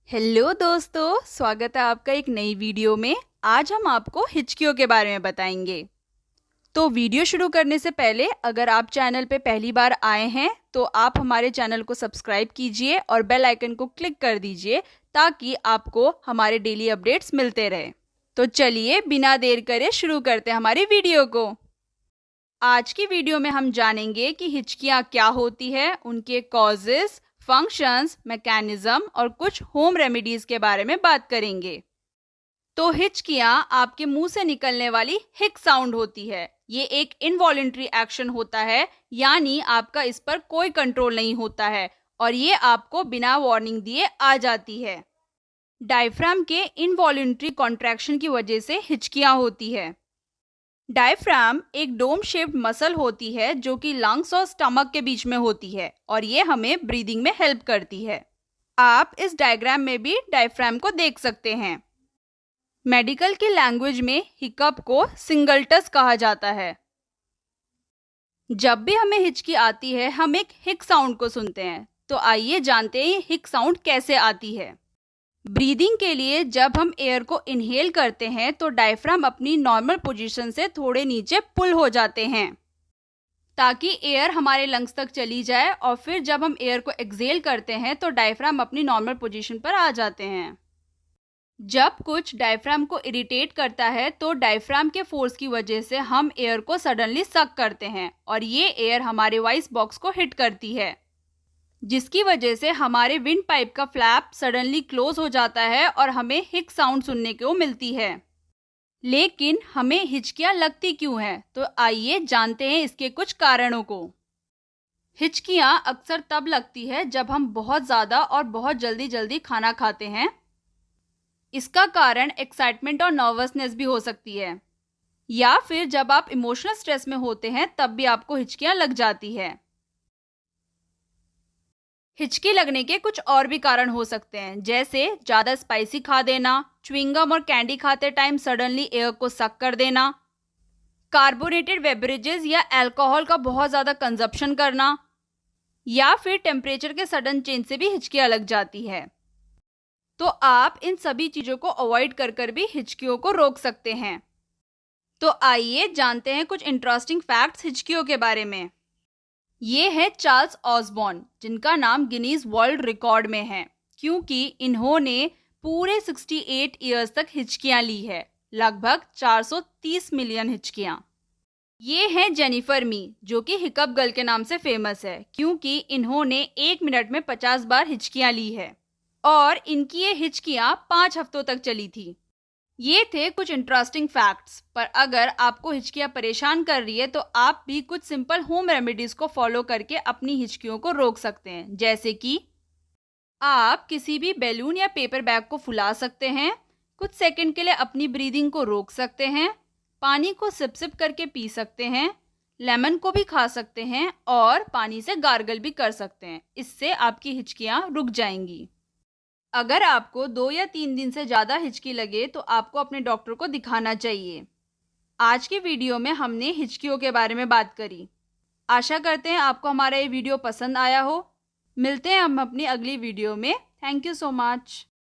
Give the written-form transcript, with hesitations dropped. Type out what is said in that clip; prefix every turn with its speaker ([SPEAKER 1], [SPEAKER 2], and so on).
[SPEAKER 1] Hello दोस्तों, स्वागत है आपका एक नई वीडियो में। आज हम आपको हिचकियों के बारे में बताएंगे। तो वीडियो शुरू करने से पहले अगर आप चैनल पे पहली बार आए हैं तो आप हमारे चैनल को सब्सक्राइब कीजिए और बेल आइकन को क्लिक कर दीजिए ताकि आपको हमारे डेली अपडेट्स मिलते रहे। तो चलिए बिना देर करे शुरू करते हैं हमारी वीडियो को। आज की वीडियो में हम जानेंगे कि हिचकियाँ क्या होती है, उनके कॉजेस, फंक्शंस, मैकेनिज्म और कुछ होम रेमेडीज के बारे में बात करेंगे। तो हिचकियाँ आपके मुंह से निकलने वाली हिक साउंड होती है। ये एक इनवॉलेंट्री एक्शन होता है, यानी आपका इस पर कोई कंट्रोल नहीं होता है और ये आपको बिना वार्निंग दिए आ जाती है। डायफ्राम के इनवॉलेंट्री कॉन्ट्रैक्शन की वजह से हिचकियाँ होती है। डायफ्राम एक डोम शेप्ड मसल होती है जो कि लंग्स और स्टमक के बीच में होती है और ये हमें ब्रीदिंग में हेल्प करती है। आप इस डायग्राम में भी डायफ्राम को देख सकते हैं। मेडिकल की लैंग्वेज में हिकअप को सिंगलटस कहा जाता है। जब भी हमें हिचकी आती है हम एक हिक साउंड को सुनते हैं। तो आइए जानते हैं हिक साउंड कैसे आती है। ब्रीदिंग के लिए जब हम एयर को इनहेल करते हैं तो डायफ्राम अपनी नॉर्मल पोजीशन से थोड़े नीचे पुल हो जाते हैं ताकि एयर हमारे लंग्स तक चली जाए, और फिर जब हम एयर को एक्सहेल करते हैं तो डायफ्राम अपनी नॉर्मल पोजीशन पर आ जाते हैं। जब कुछ डायफ्राम को इरिटेट करता है तो डायफ्राम के फोर्स की वजह से हम एयर को सडनली सक करते हैं और ये एयर हमारे वॉइस बॉक्स को हिट करती है, जिसकी वजह से हमारे विंड पाइप का फ्लैप सडनली क्लोज हो जाता है और हमें हिक साउंड सुनने को मिलती है। लेकिन हमें हिचकियां लगती क्यों हैं? तो आइए जानते हैं इसके कुछ कारणों को। हिचकियां अक्सर तब लगती है जब हम बहुत ज़्यादा और बहुत जल्दी जल्दी खाना खाते हैं। इसका कारण एक्साइटमेंट और नर्वसनेस भी हो सकती है, या फिर जब आप इमोशनल स्ट्रेस में होते हैं तब भी आपको हिचकियां लग जाती है। हिचकी लगने के कुछ और भी कारण हो सकते हैं, जैसे ज़्यादा स्पाइसी खा देना, च्युइंगम और कैंडी खाते टाइम सडनली एयर को सक कर देना, कार्बोनेटेड बेवरेजेस या अल्कोहल का बहुत ज़्यादा कंजप्शन करना, या फिर टेम्परेचर के सडन चेंज से भी हिचकियाँ लग जाती है। तो आप इन सभी चीज़ों को अवॉइड कर भी हिचकियों को रोक सकते हैं। तो आइए जानते हैं कुछ इंटरेस्टिंग फैक्ट्स हिचकियों के बारे में। ये है चार्ल्स ऑसबॉर्न, जिनका नाम गिनीज वर्ल्ड रिकॉर्ड में है क्योंकि इन्होंने पूरे 68 इयर्स तक हिचकियां ली है, लगभग 430 मिलियन हिचकियां। ये है जेनिफर मी, जो कि हिकअप गर्ल के नाम से फेमस है क्योंकि इन्होंने 1 मिनट में 50 बार हिचकियां ली है और इनकी ये हिचकियां 5 हफ्तों तक चली थी। ये थे कुछ इंटरेस्टिंग फैक्ट्स, पर अगर आपको हिचकियाँ परेशान कर रही है तो आप भी कुछ सिंपल होम रेमेडीज को फॉलो करके अपनी हिचकियों को रोक सकते हैं। जैसे कि आप किसी भी बैलून या पेपर बैग को फुला सकते हैं, कुछ सेकंड के लिए अपनी ब्रीदिंग को रोक सकते हैं, पानी को सिप सिप करके पी सकते हैं, लेमन को भी खा सकते हैं और पानी से गार्गल भी कर सकते हैं। इससे आपकी हिचकियाँ रुक जाएंगी। अगर आपको 2 या 3 दिन से ज़्यादा हिचकी लगे तो आपको अपने डॉक्टर को दिखाना चाहिए। आज की वीडियो में हमने हिचकियों के बारे में बात करी। आशा करते हैं आपको हमारा ये वीडियो पसंद आया हो। मिलते हैं हम अपनी अगली वीडियो में। Thank you so much.